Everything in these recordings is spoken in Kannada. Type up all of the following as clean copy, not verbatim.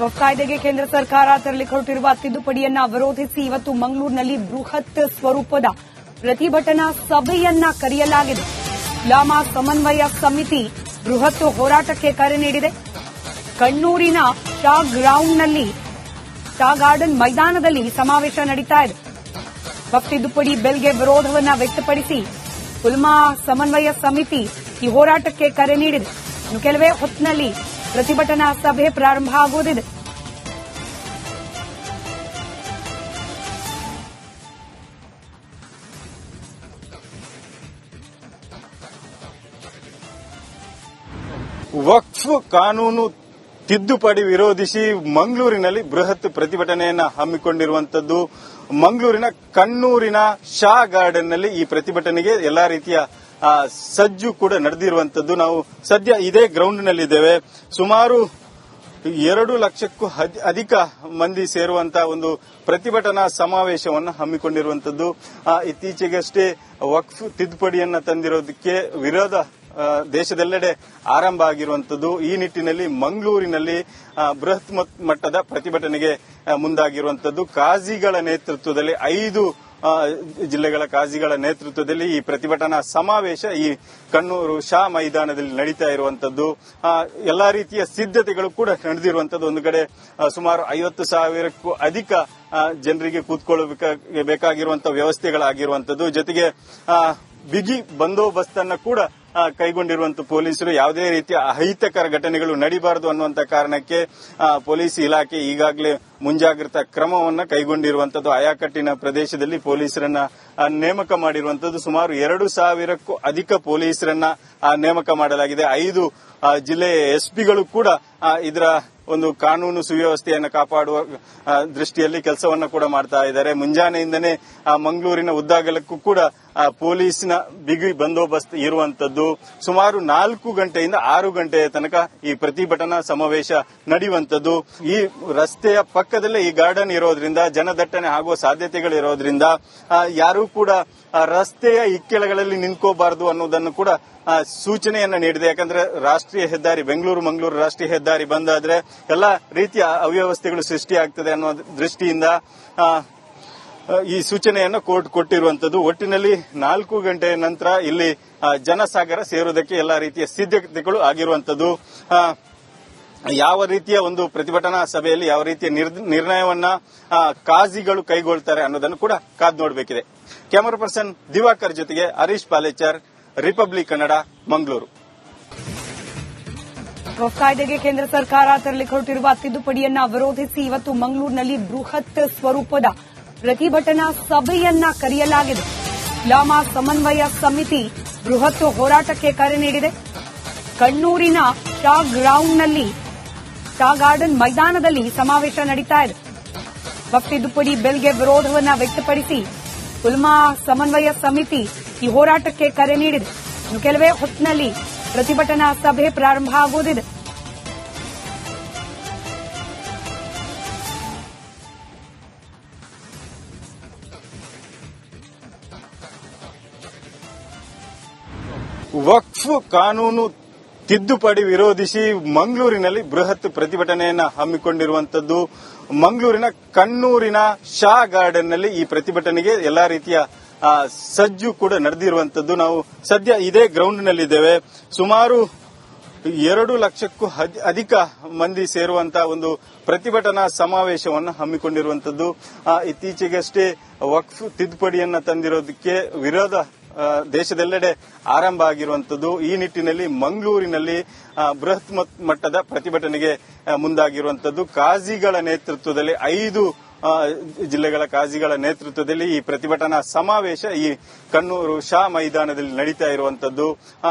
ವಕ್ಫ್ ಕಾಯ್ದೆಗೆ ಕೇಂದ್ರ ಸರ್ಕಾರ ತರಲಿಕ್ಕೆ ಹೊರಟಿರುವ ತಿದ್ದುಪಡಿಯನ್ನ ವಿರೋಧಿಸಿ ಇವತ್ತು ಮಂಗಳೂರಿನಲ್ಲಿ ಬೃಹತ್ ಸ್ವರೂಪದ ಪ್ರತಿಭಟನಾ ಸಭೆಯನ್ನ ಕರೆಯಲಾಗಿದೆ. ಇಸ್ಲಾಮ ಸಮನ್ವಯ ಸಮಿತಿ ಬೃಹತ್ ಹೋರಾಟಕ್ಕೆ ಕರೆ ನೀಡಿದೆ. ಕಣ್ಣೂರಿನ ಶಾ ಗ್ರೌಂಡ್ನಲ್ಲಿ ಶಾ ಗಾರ್ಡನ್ ಮೈದಾನದಲ್ಲಿ ಸಮಾವೇಶ ನಡೀತಾ ಇದೆ. ವಕ್ಫ್ ತಿದ್ದುಪಡಿ ಬಿಲ್ಗೆ ವಿರೋಧವನ್ನ ವ್ಯಕ್ತಪಡಿಸಿ ಉಲ್ಮಾ ಸಮನ್ವಯ ಸಮಿತಿ ಈ ಹೋರಾಟಕ್ಕೆ ಕರೆ ನೀಡಿದೆ. ಇನ್ನು ಕೆಲವೇ ಹೊತ್ತಿನಲ್ಲಿ ಪ್ರತಿಭಟನಾ ಸಭೆ ಪ್ರಾರಂಭ ಆಗುವುದಿದೆ. ವಕ್ಫ್ ಕಾನೂನು ತಿದ್ದುಪಡಿ ವಿರೋಧಿಸಿ ಮಂಗಳೂರಿನಲ್ಲಿ ಬೃಹತ್ ಪ್ರತಿಭಟನೆಯನ್ನ ಹಮ್ಮಿಕೊಂಡಿರುವಂತದ್ದು. ಮಂಗಳೂರಿನ ಕಣ್ಣೂರಿನ ಶಾ ಗಾರ್ಡನ್ನಲ್ಲಿ ಈ ಪ್ರತಿಭಟನೆಗೆ ಎಲ್ಲಾ ರೀತಿಯ ಸಜ್ಜು ಕೂಡ ನಡೆದಿರುವಂತದ್ದು. ನಾವು ಸದ್ಯ ಇದೇ ಗ್ರೌಂಡ್ನಲ್ಲಿದ್ದೇವೆ. ಸುಮಾರು 2 ಲಕ್ಷಕ್ಕೂ ಅಧಿಕ ಮಂದಿ ಸೇರುವಂತಹ ಒಂದು ಪ್ರತಿಭಟನಾ ಸಮಾವೇಶವನ್ನು ಹಮ್ಮಿಕೊಂಡಿರುವಂತದ್ದು. ಇತ್ತೀಚೆಗಷ್ಟೇ ವಕ್ಫ್ ತಿದ್ದುಪಡಿಯನ್ನ ತಂದಿರೋದಕ್ಕೆ ವಿರೋಧ ದೇಶದೆಲ್ಲೆಡೆ ಆರಂಭ ಆಗಿರುವಂತದ್ದು. ಈ ನಿಟ್ಟಿನಲ್ಲಿ ಮಂಗಳೂರಿನಲ್ಲಿ ಬೃಹತ್ ಮಟ್ಟದ ಪ್ರತಿಭಟನೆಗೆ ಮುಂದಾಗಿರುವಂತದ್ದು. ಕಾಜಿಗಳ ನೇತೃತ್ವದಲ್ಲಿ 5 ಜಿಲ್ಲೆಗಳ ಕಾಜಿಗಳ ನೇತೃತ್ವದಲ್ಲಿ ಈ ಪ್ರತಿಭಟನಾ ಸಮಾವೇಶ ಈ ಕಣ್ಣೂರು ಶಾ ಮೈದಾನದಲ್ಲಿ ನಡೀತಾ ಇರುವಂತದ್ದು. ಎಲ್ಲಾ ರೀತಿಯ ಸಿದ್ಧತೆಗಳು ಕೂಡ ನಡೆದಿರುವಂತದ್ದು. ಒಂದು ಕಡೆ ಸುಮಾರು 50,000ಕ್ಕೂ ಅಧಿಕ ಜನರಿಗೆ ಕೂತ್ಕೊಳ್ಳಬೇಕಾಗಿರುವಂತಹ ವ್ಯವಸ್ಥೆಗಳಾಗಿರುವಂತದ್ದು. ಜೊತೆಗೆ ಬಿಗಿ ಬಂದೋಬಸ್ತ್ ಅನ್ನ ಕೂಡ ಕೈಗೊಂಡಿರುವಂತಹ ಪೊಲೀಸರು ಯಾವುದೇ ರೀತಿಯ ಅಹಿತಕರ ಘಟನೆಗಳು ನಡೀಬಾರದು ಅನ್ನುವಂತ ಕಾರಣಕ್ಕೆ ಪೊಲೀಸ್ ಇಲಾಖೆ ಈಗಾಗಲೇ ಮುಂಜಾಗ್ರತಾ ಕ್ರಮವನ್ನು ಕೈಗೊಂಡಿರುವಂತದ್ದು. ಆಯಾಕಟ್ಟಿನ ಪ್ರದೇಶದಲ್ಲಿ ಪೊಲೀಸರನ್ನ ನೇಮಕ ಮಾಡಿರುವಂತದ್ದು. ಸುಮಾರು 2,000ಕ್ಕೂ ಅಧಿಕ ಪೊಲೀಸರನ್ನ ನೇಮಕ ಮಾಡಲಾಗಿದೆ. 5 ಜಿಲ್ಲೆಯ ಎಸ್ಪಿಗಳು ಕೂಡ ಇದರ ಒಂದು ಕಾನೂನು ಸುವ್ಯವಸ್ಥೆಯನ್ನು ಕಾಪಾಡುವ ದೃಷ್ಟಿಯಲ್ಲಿ ಕೆಲಸವನ್ನ ಕೂಡ ಮಾಡ್ತಾ ಇದ್ದಾರೆ. ಮುಂಜಾನೆಯಿಂದನೇ ಮಂಗಳೂರಿನ ಉದ್ದಾಗಲಕ್ಕೂ ಕೂಡ ಪೊಲೀಸ್ನ ಬಿಗಿ ಬಂದೋಬಸ್ತ್ ಇರುವಂತದ್ದು. ಸುಮಾರು 4 ಗಂಟೆಯಿಂದ 6 ಗಂಟೆಯ ತನಕ ಈ ಪ್ರತಿಭಟನಾ ಸಮಾವೇಶ ನಡೆಯುವಂತದ್ದು. ಈ ರಸ್ತೆಯ ಪಕ್ಕದಲ್ಲೇ ಈ ಗಾರ್ಡನ್ ಇರೋದ್ರಿಂದ ಜನದಟ್ಟಣೆ ಆಗುವ ಸಾಧ್ಯತೆಗಳಿರೋದ್ರಿಂದ ಯಾರೂ ಕೂಡ ರಸ್ತೆಯ ಇಕ್ಕೆಲಗಳಲ್ಲಿ ನಿಂತ್ಕೋಬಾರದು ಅನ್ನೋದನ್ನು ಕೂಡ ಸೂಚನೆಯನ್ನ ನೀಡಿದೆ. ಯಾಕಂದ್ರೆ ರಾಷ್ಟ್ರೀಯ ಹೆದ್ದಾರಿ ಬೆಂಗಳೂರು-ಮಂಗಳೂರು ರಾಷ್ಟ್ರೀಯ ಹೆದ್ದಾರಿ ಬಂದಾದ್ರೆ ಎಲ್ಲಾ ರೀತಿಯ ಅವ್ಯವಸ್ಥೆಗಳು ಸೃಷ್ಟಿಯಾಗ್ತದೆ ಅನ್ನೋ ದೃಷ್ಟಿಯಿಂದ ಈ ಸೂಚನೆಯನ್ನು ಕೋರ್ಟ್ ಕೊಟ್ಟಿರುವಂತದ್ದು. ಒಟ್ಟಿನಲ್ಲಿ 4 ಗಂಟೆಯ ನಂತರ ಇಲ್ಲಿ ಜನಸಾಗರ ಸೇರುವುದಕ್ಕೆ ಎಲ್ಲಾ ರೀತಿಯ ಸಿದ್ಧತೆಗಳು ಆಗಿರುವಂತದ್ದು. ಯಾವ ರೀತಿಯ ಒಂದು ಪ್ರತಿಭಟನಾ ಸಭೆಯಲ್ಲಿ ಯಾವ ರೀತಿಯ ನಿರ್ಣಯವನ್ನ ಕಾಜಿಗಳು ಕೈಗೊಳ್ತಾರೆ ಅನ್ನೋದನ್ನು ಕೂಡ ಕಾದು ನೋಡಬೇಕಿದೆ. ಕ್ಯಾಮರಾ ಪರ್ಸನ್ ದಿವಾಕರ್ ಜೊತೆಗೆ ಹರೀಶ್ ಪಾಲೇಚರ್, ರಿಪಬ್ಲಿಕ್ ಕನ್ನಡ, ಮಂಗಳೂರು. ವಕ್ಫ್ ಕಾಯ್ದೆಗೆ ಕೇಂದ್ರ ಸರ್ಕಾರ ತರಲಿಕ್ಕೆ ಹೊರಟಿರುವ ತಿದ್ದುಪಡಿಯನ್ನ ವಿರೋಧಿಸಿ ಇವತ್ತು ಮಂಗಳೂರಿನಲ್ಲಿ ಬೃಹತ್ ಸ್ವರೂಪದ ಪ್ರತಿಭಟನಾ ಸಭೆಯನ್ನ ಕರೆಯಲಾಗಿದೆ. ಇಸ್ಲಾಮ ಸಮನ್ವಯ ಸಮಿತಿ ಬೃಹತ್ ಹೋರಾಟಕ್ಕೆ ಕರೆ ನೀಡಿದೆ. ಕಣ್ಣೂರಿನ ಶಾ ಗ್ರೌಂಡ್ನಲ್ಲಿ ಶಾ ಗಾರ್ಡನ್ ಮೈದಾನದಲ್ಲಿ ಸಮಾವೇಶ ನಡೀತಾ ಇದೆ. ವಕ್ಫ್ ತಿದ್ದುಪಡಿ ಬಿಲ್ಗೆ ವಿರೋಧವನ್ನ ವ್ಯಕ್ತಪಡಿಸಿ ಉಲ್ಮಾ ಸಮನ್ವಯ ಸಮಿತಿ ಈ ಹೋರಾಟಕ್ಕೆ ಕರೆ ನೀಡಿದೆ. ಇನ್ನು ಕೆಲವೇ ಹೊತ್ತಿನಲ್ಲಿ ಪ್ರತಿಭಟನಾ ಸಭೆ ಪ್ರಾರಂಭ ಆಗುವುದಿದೆ. ವಕ್ಫ್ ಕಾನೂನು ತಿದ್ದುಪಡಿ ವಿರೋಧಿಸಿ ಮಂಗಳೂರಿನಲ್ಲಿ ಬೃಹತ್ ಪ್ರತಿಭಟನೆಯನ್ನ ಹಮ್ಮಿಕೊಂಡಿರುವಂತದ್ದು. ಮಂಗಳೂರಿನ ಕಣ್ಣೂರಿನ ಶಾ ಗಾರ್ಡನ್ನಲ್ಲಿ ಈ ಪ್ರತಿಭಟನೆಗೆ ಎಲ್ಲಾ ರೀತಿಯ ಸಜ್ಜು ಕೂಡ ನಡೆದಿರುವಂತದ್ದು. ನಾವು ಸದ್ಯ ಇದೇ ಗ್ರೌಂಡ್ನಲ್ಲಿದ್ದೇವೆ. ಸುಮಾರು 2 ಲಕ್ಷಕ್ಕೂ ಅಧಿಕ ಮಂದಿ ಸೇರುವಂತಹ ಒಂದು ಪ್ರತಿಭಟನಾ ಸಮಾವೇಶವನ್ನು ಹಮ್ಮಿಕೊಂಡಿರುವಂತದ್ದು. ಇತ್ತೀಚೆಗಷ್ಟೇ ವಕ್ಫ್ ತಿದ್ದುಪಡಿಯನ್ನ ತಂದಿರೋದಕ್ಕೆ ವಿರೋಧ ದೇಶದೆಲ್ಲೆಡೆ ಆರಂಭ ಆಗಿರುವಂತದ್ದು. ಈ ನಿಟ್ಟಿನಲ್ಲಿ ಮಂಗಳೂರಿನಲ್ಲಿ ಬೃಹತ್ ಮಟ್ಟದ ಪ್ರತಿಭಟನೆಗೆ ಮುಂದಾಗಿರುವಂತದ್ದು. ಕಾಜಿಗಳ ನೇತೃತ್ವದಲ್ಲಿ 5 ಜಿಲ್ಲೆಗಳ ಕಾಜಿಗಳ ನೇತೃತ್ವದಲ್ಲಿ ಈ ಪ್ರತಿಭಟನಾ ಸಮಾವೇಶ ಈ ಕಣ್ಣೂರು ಶಾ ಮೈದಾನದಲ್ಲಿ ನಡೀತಾ ಇರುವಂತದ್ದು.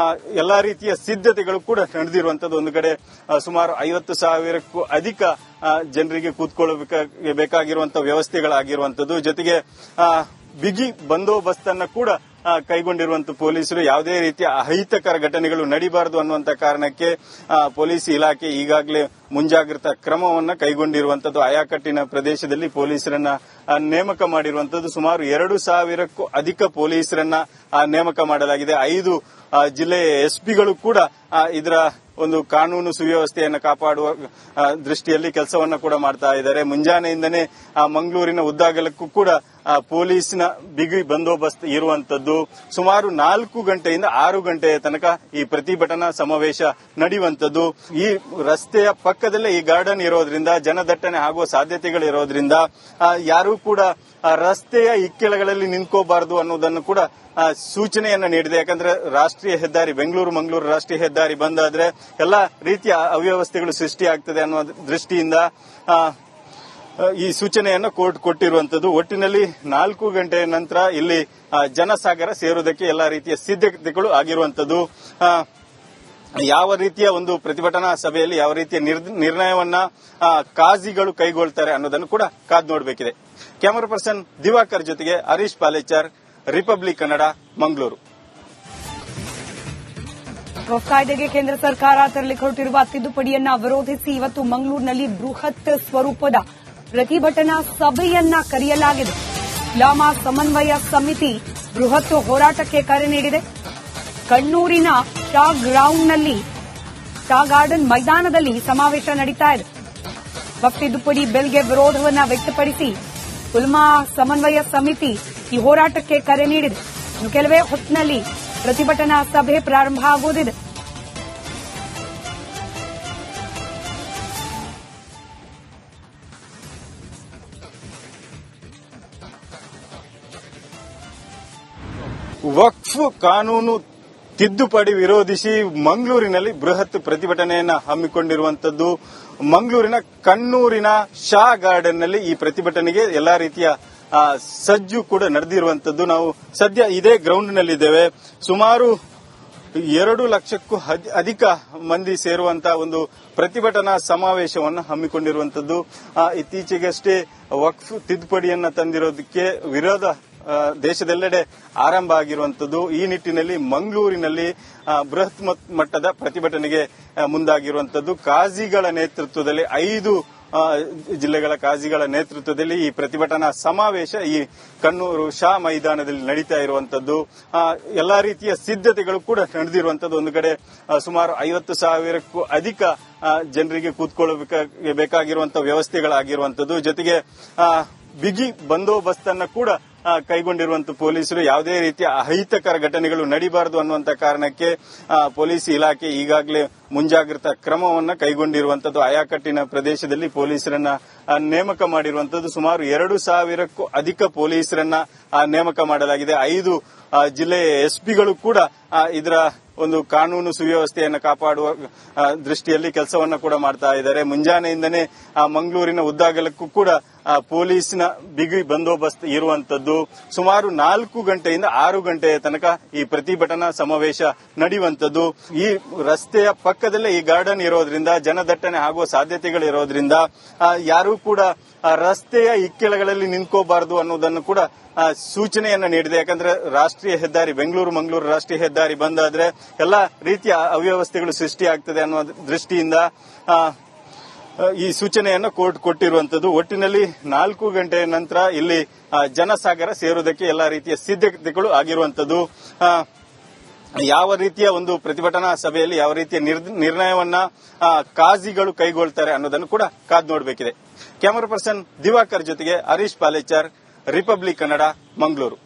ಎಲ್ಲಾ ರೀತಿಯ ಸಿದ್ಧತೆಗಳು ಕೂಡ ನಡೆದಿರುವಂತದ್ದು. ಒಂದು ಕಡೆ ಸುಮಾರು 50,000ಕ್ಕೂ ಅಧಿಕ ಜನರಿಗೆ ಕೂತ್ಕೊಳ್ಳಬೇಕಾಗಿರುವಂತಹ ವ್ಯವಸ್ಥೆಗಳಾಗಿರುವಂತದ್ದು. ಜೊತೆಗೆ ಬಿಗಿ ಬಂದೋಬಸ್ತ್ ಅನ್ನ ಕೂಡ ಕೈಗೊಂಡಿರುವಂತಹ ಪೊಲೀಸರು ಯಾವುದೇ ರೀತಿಯ ಅಹಿತಕರ ಘಟನೆಗಳು ನಡೀಬಾರದು ಅನ್ನುವಂತ ಕಾರಣಕ್ಕೆ ಪೊಲೀಸ್ ಇಲಾಖೆ ಈಗಾಗಲೇ ಮುಂಜಾಗ್ರತಾ ಕ್ರಮವನ್ನು ಕೈಗೊಂಡಿರುವಂತದ್ದು. ಆಯಾಕಟ್ಟಿನ ಪ್ರದೇಶದಲ್ಲಿ ಪೊಲೀಸರನ್ನ ನೇಮಕ ಮಾಡಿರುವಂತದ್ದು. ಸುಮಾರು 2,000ಕ್ಕೂ ಅಧಿಕ ಪೊಲೀಸರನ್ನ ನೇಮಕ ಮಾಡಲಾಗಿದೆ. 5 ಜಿಲ್ಲೆಯ ಎಸ್ಪಿಗಳು ಕೂಡ ಇದರ ಒಂದು ಕಾನೂನು ಸುವ್ಯವಸ್ಥೆಯನ್ನು ಕಾಪಾಡುವ ದೃಷ್ಟಿಯಲ್ಲಿ ಕೆಲಸವನ್ನ ಕೂಡ ಮಾಡ್ತಾ ಇದ್ದಾರೆ. ಮುಂಜಾನೆಯಿಂದನೇ ಮಂಗಳೂರಿನ ಉದ್ದಾಗಲಕ್ಕೂ ಕೂಡ ಪೊಲೀಸ್ನ ಬಿಗಿ ಬಂದೋಬಸ್ತ್ ಇರುವಂತದ್ದು. ಸುಮಾರು 4 ಗಂಟೆಯಿಂದ 6 ಗಂಟೆಯ ತನಕ ಈ ಪ್ರತಿಭಟನಾ ಸಮಾವೇಶ ನಡೆಯುವಂತದ್ದು. ಈ ರಸ್ತೆಯ ಪಕ್ಕದಲ್ಲೇ ಈ ಗಾರ್ಡನ್ ಇರೋದ್ರಿಂದ ಜನದಟ್ಟಣೆ ಆಗುವ ಸಾಧ್ಯತೆಗಳಿರೋದ್ರಿಂದ ಯಾರೂ ಕೂಡ ರಸ್ತೆಯ ಇಕ್ಕೆಲಗಳಲ್ಲಿ ನಿಂತ್ಕೋಬಾರದು ಅನ್ನೋದನ್ನು ಕೂಡ ಸೂಚನೆಯನ್ನ ನೀಡಿದೆ. ಯಾಕಂದ್ರೆ ರಾಷ್ಟ್ರೀಯ ಹೆದ್ದಾರಿ ಬೆಂಗಳೂರು ಮಂಗಳೂರು ರಾಷ್ಟ್ರೀಯ ಹೆದ್ದಾರಿ ಬಂದಾದ್ರೆ ಎಲ್ಲಾ ರೀತಿಯ ಅವ್ಯವಸ್ಥೆಗಳು ಸೃಷ್ಟಿಯಾಗ್ತದೆ ಅನ್ನೋ ದೃಷ್ಟಿಯಿಂದ ಈ ಸೂಚನೆಯನ್ನ ಕೋರ್ಟ್ ಕೊಟ್ಟಿರುವಂತದ್ದು. ಒಟ್ಟಿನಲ್ಲಿ 4 ಗಂಟೆಯ ನಂತರ ಇಲ್ಲಿ ಜನಸಾಗರ ಸೇರುವುದಕ್ಕೆ ಎಲ್ಲಾ ರೀತಿಯ ಸಿದ್ಧತೆಗಳು ಆಗಿರುವಂತದ್ದು. ಯಾವ ರೀತಿಯ ಒಂದು ಪ್ರತಿಭಟನಾ ಸಭೆಯಲ್ಲಿ ಯಾವ ರೀತಿಯ ನಿರ್ಣಯವನ್ನ ಕಾಜಿಗಳು ಕೈಗೊಳ್ತಾರೆ ಅನ್ನೋದನ್ನು ಕೂಡ ಕಾದು ನೋಡಬೇಕಿದೆ. ಕ್ಯಾಮರಾ ಪರ್ಸನ್ ದಿವಾಕರ್ ಜೊತೆಗೆ ಹರೀಶ್ ಪಾಲೇಚಾರ್, ರಿಪಬ್ಲಿಕ್ ಕನ್ನಡ, ಮಂಗಳೂರು. ಕಾಯ್ದೆಗೆ ಕೇಂದ್ರ ಸರ್ಕಾರ ತರಲಿಕ್ಕೆ ಹೊರಟಿರುವ ತಿದ್ದುಪಡಿಯನ್ನ ವಿರೋಧಿಸಿ ಇವತ್ತು ಮಂಗಳೂರಿನಲ್ಲಿ ಬೃಹತ್ ಸ್ವರೂಪದ ಪ್ರತಿಭಟನಾ ಸಭೆಯನ್ನ ಕರೆಯಲಾಗಿದೆ. ಲಾಮಾ ಸಮನ್ವಯ ಸಮಿತಿ ಬೃಹತ್ ಹೋರಾಟಕ್ಕೆ ಕರೆ ನೀಡಿದೆ. ಕಣ್ಣೂರಿನ ಶಾ ಗಾರ್ಡನ್ ಮೈದಾನದಲ್ಲಿ ಸಮಾವೇಶ ನಡೀತಾ ಇದೆ. ವಕ್ಫ್ ತಿದ್ದುಪಡಿ ಬಿಲ್ಗೆ ವಿರೋಧವನ್ನ ವ್ಯಕ್ತಪಡಿಸಿ ಉಲ್ಮಾ ಸಮನ್ವಯ ಸಮಿತಿ ಈ ಹೋರಾಟಕ್ಕೆ ಕರೆ ನೀಡಿದೆ. ಇನ್ನು ಕೆಲವೇ ಹೊತ್ತಿನಲ್ಲಿ ಪ್ರತಿಭಟನಾ ಸಭೆ ಪ್ರಾರಂಭ ಆಗುವುದಿದೆ. ವಕ್ಫ್ ಕಾನೂನು ತಿದ್ದುಪಡಿ ವಿರೋಧಿಸಿ ಮಂಗಳೂರಿನಲ್ಲಿ ಬೃಹತ್ ಪ್ರತಿಭಟನೆಯನ್ನ ಹಮ್ಮಿಕೊಂಡಿರುವಂತದ್ದು. ಮಂಗಳೂರಿನ ಕಣ್ಣೂರಿನ ಶಾ ಗಾರ್ಡನ್ ನಲ್ಲಿ ಈ ಪ್ರತಿಭಟನೆಗೆ ಎಲ್ಲಾ ರೀತಿಯ ಸಜ್ಜು ಕೂಡ ನಡೆದಿರುವಂತದ್ದು. ನಾವು ಸದ್ಯ ಇದೇ ಗ್ರೌಂಡ್ ನಲ್ಲಿದ್ದೇವೆ. ಸುಮಾರು 2 ಲಕ್ಷಕ್ಕೂ ಅಧಿಕ ಮಂದಿ ಸೇರುವಂತಹ ಒಂದು ಪ್ರತಿಭಟನಾ ಸಮಾವೇಶವನ್ನು ಹಮ್ಮಿಕೊಂಡಿರುವಂತದ್ದು. ಇತ್ತೀಚೆಗಷ್ಟೇ ವಕ್ಫ್ ತಿದ್ದುಪಡಿಯನ್ನ ತಂದಿರೋದಕ್ಕೆ ವಿರೋಧ ದೇಶದೆಲ್ಲೆಡೆ ಆರಂಭ ಆಗಿರುವಂತದ್ದು. ಈ ನಿಟ್ಟಿನಲ್ಲಿ ಮಂಗಳೂರಿನಲ್ಲಿ ಬೃಹತ್ ಮಟ್ಟದ ಪ್ರತಿಭಟನೆಗೆ ಮುಂದಾಗಿರುವಂತದ್ದು. ಕಾಜಿಗಳ ನೇತೃತ್ವದಲ್ಲಿ 5 ಜಿಲ್ಲೆಗಳ ಕಾಜಿಗಳ ನೇತೃತ್ವದಲ್ಲಿ ಈ ಪ್ರತಿಭಟನಾ ಸಮಾವೇಶ ಈ ಕಣ್ಣೂರು ಶಾ ಮೈದಾನದಲ್ಲಿ ನಡೀತಾ ಇರುವಂತದ್ದು. ಎಲ್ಲಾ ರೀತಿಯ ಸಿದ್ಧತೆಗಳು ಕೂಡ ನಡೆದಿರುವಂತದ್ದು. ಒಂದು ಕಡೆ ಸುಮಾರು 50,000ಕ್ಕೂ ಅಧಿಕ ಜನರಿಗೆ ಕೂತ್ಕೊಳ್ಳಬೇಕಾಗಿರುವಂತಹ ವ್ಯವಸ್ಥೆಗಳಾಗಿರುವಂತದ್ದು. ಜೊತೆಗೆ ಬಿಗಿ ಬಂದೋಬಸ್ತ್ ಅನ್ನ ಕೂಡ ಕೈಗೊಂಡಿರುವಂತಹ ಪೊಲೀಸರು ಯಾವುದೇ ರೀತಿಯ ಅಹಿತಕರ ಘಟನೆಗಳು ನಡೀಬಾರದು ಅನ್ನುವಂತ ಕಾರಣಕ್ಕೆ ಪೊಲೀಸ್ ಇಲಾಖೆ ಈಗಾಗಲೇ ಮುಂಜಾಗ್ರತಾ ಕ್ರಮವನ್ನು ಕೈಗೊಂಡಿರುವಂತದ್ದು. ಆಯಾಕಟ್ಟಿನ ಪ್ರದೇಶದಲ್ಲಿ ಪೊಲೀಸರನ್ನ ನೇಮಕ ಮಾಡಿರುವಂತದ್ದು. ಸುಮಾರು 2,000ಕ್ಕೂ ಅಧಿಕ ಪೊಲೀಸರನ್ನ ನೇಮಕ ಮಾಡಲಾಗಿದೆ. 5 ಜಿಲ್ಲೆಯ ಎಸ್ಪಿಗಳು ಕೂಡ ಇದರ ಒಂದು ಕಾನೂನು ಸುವ್ಯವಸ್ಥೆಯನ್ನು ಕಾಪಾಡುವ ದೃಷ್ಟಿಯಲ್ಲಿ ಕೆಲಸವನ್ನ ಕೂಡ ಮಾಡ್ತಾ ಇದ್ದಾರೆ. ಮುಂಜಾನೆಯಿಂದನೇ ಮಂಗಳೂರಿನ ಉದ್ದಾಗಲಕ್ಕೂ ಕೂಡ ಪೊಲೀಸ್ನ ಬಿಗಿ ಬಂದೋಬಸ್ತ್ ಇರುವಂತದ್ದು. ಸುಮಾರು 4 ಗಂಟೆಯಿಂದ 6 ಗಂಟೆಯ ತನಕ ಈ ಪ್ರತಿಭಟನಾ ಸಮಾವೇಶ ನಡೆಯುವಂತದ್ದು. ಈ ರಸ್ತೆಯ ಪಕ್ಕದಲ್ಲೇ ಈ ಗಾರ್ಡನ್ ಇರೋದ್ರಿಂದ ಜನದಟ್ಟಣೆ ಆಗುವ ಸಾಧ್ಯತೆಗಳಿರೋದ್ರಿಂದ ಯಾರೂ ಕೂಡ ರಸ್ತೆಯ ಇಕ್ಕೆಲಗಳಲ್ಲಿ ನಿಂತ್ಕೋಬಾರದು ಅನ್ನೋದನ್ನು ಕೂಡ ಸೂಚನೆಯನ್ನ ನೀಡಿದೆ. ಯಾಕಂದ್ರೆ ರಾಷ್ಟ್ರೀಯ ಹೆದ್ದಾರಿ ಬೆಂಗಳೂರು ಮಂಗಳೂರು ರಾಷ್ಟ್ರೀಯ ಹೆದ್ದಾರಿ ಬಂದಾದ್ರೆ ಎಲ್ಲಾ ರೀತಿಯ ಅವ್ಯವಸ್ಥೆಗಳು ಸೃಷ್ಟಿಯಾಗ್ತದೆ ಅನ್ನೋ ದೃಷ್ಟಿಯಿಂದ ಈ ಸೂಚನೆಯನ್ನ ಕೋರ್ಟ್ ಕೊಟ್ಟಿರುವಂತದ್ದು. ಒಟ್ಟಿನಲ್ಲಿ 4 ಗಂಟೆಯ ನಂತರ ಇಲ್ಲಿ ಜನಸಾಗರ ಸೇರುವುದಕ್ಕೆ ಎಲ್ಲಾ ರೀತಿಯ ಸಿದ್ಧತೆಗಳು ಆಗಿರುವಂತದ್ದು. ಯಾವ ರೀತಿಯ ಒಂದು ಪ್ರತಿಭಟನಾ ಸಭೆಯಲ್ಲಿ ಯಾವ ರೀತಿಯ ನಿರ್ಣಯವನ್ನ ಕಾಜಿಗಳು ಕೈಗೊಳ್ತಾರೆ ಅನ್ನೋದನ್ನು ಕೂಡ ಕಾದು ನೋಡಬೇಕಿದೆ. ಕ್ಯಾಮರಾ ಪರ್ಸನ್ ದಿವಾಕರ್ ಜೊತೆಗೆ ಹರೀಶ್ ಪಾಲೇಚಾರ್, ರಿಪಬ್ಲಿಕ್ ಕನ್ನಡ, ಮಂಗಳೂರು.